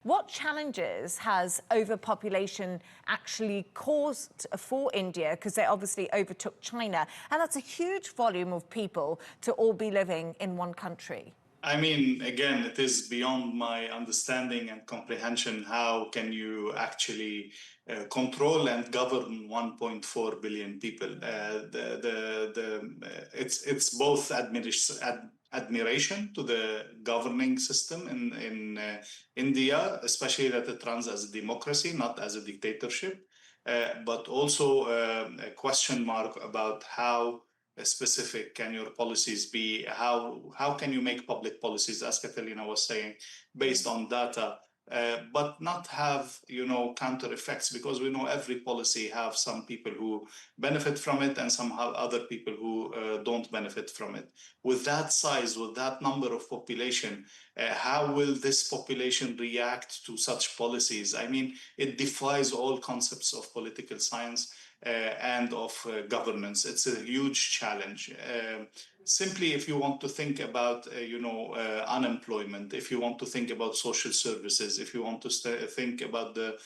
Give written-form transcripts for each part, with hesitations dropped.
What challenges has overpopulation actually caused for India? Because they obviously overtook China, and that's a huge volume of people to all be living in one country. I mean, again, it is beyond my understanding and comprehension. How can you actually control and govern 1.4 billion people? It's both admiration to the governing system in India, especially that it runs as a democracy, not as a dictatorship, but also a question mark about how specific can your policies be? How can you make public policies, as Catalina was saying, based on data, but not have counter effects? Because we know every policy have some people who benefit from it and some have other people who don't benefit from it. With that size, with that number of population, how will this population react to such policies? I mean, it defies all concepts of political science and of governance. It's a huge challenge. Simply, if you want to think about, unemployment, if you want to think about social services, if you want to think about the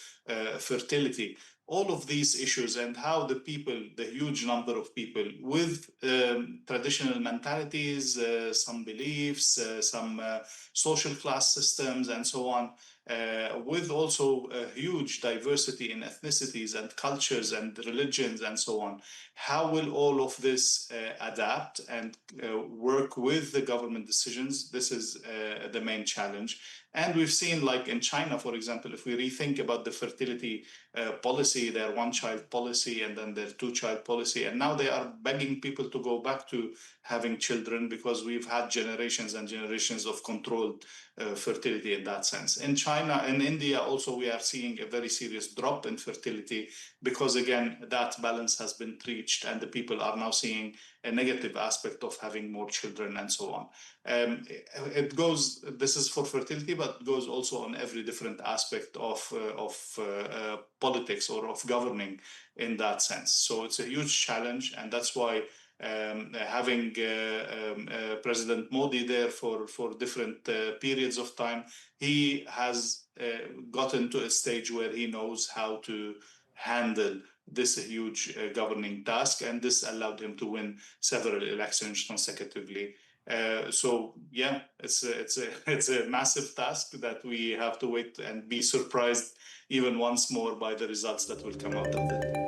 fertility, all of these issues and how the people, the huge number of people with traditional mentalities, some beliefs, some social class systems, and so on, with also a huge diversity in ethnicities and cultures and religions and so on. How will all of this adapt and work with the government decisions? This is the main challenge. And we've seen, like in China, for example, if we rethink about the fertility policy, their one-child policy and then their two-child policy, and now they are begging people to go back to having children because we've had generations and generations of controlled fertility in that sense. In China and India also, we are seeing a very serious drop in fertility because, again, that balance has been reached and the people are now seeing a negative aspect of having more children and so on. This is for fertility, but it goes also on every different aspect of politics or of governing in that sense. So it's a huge challenge, and that's why having President Modi there for different periods of time, he has gotten to a stage where he knows how to handle this huge governing task, and this allowed him to win several elections consecutively. So yeah, it's a massive task that we have to wait and be surprised even once more by the results that will come out of it.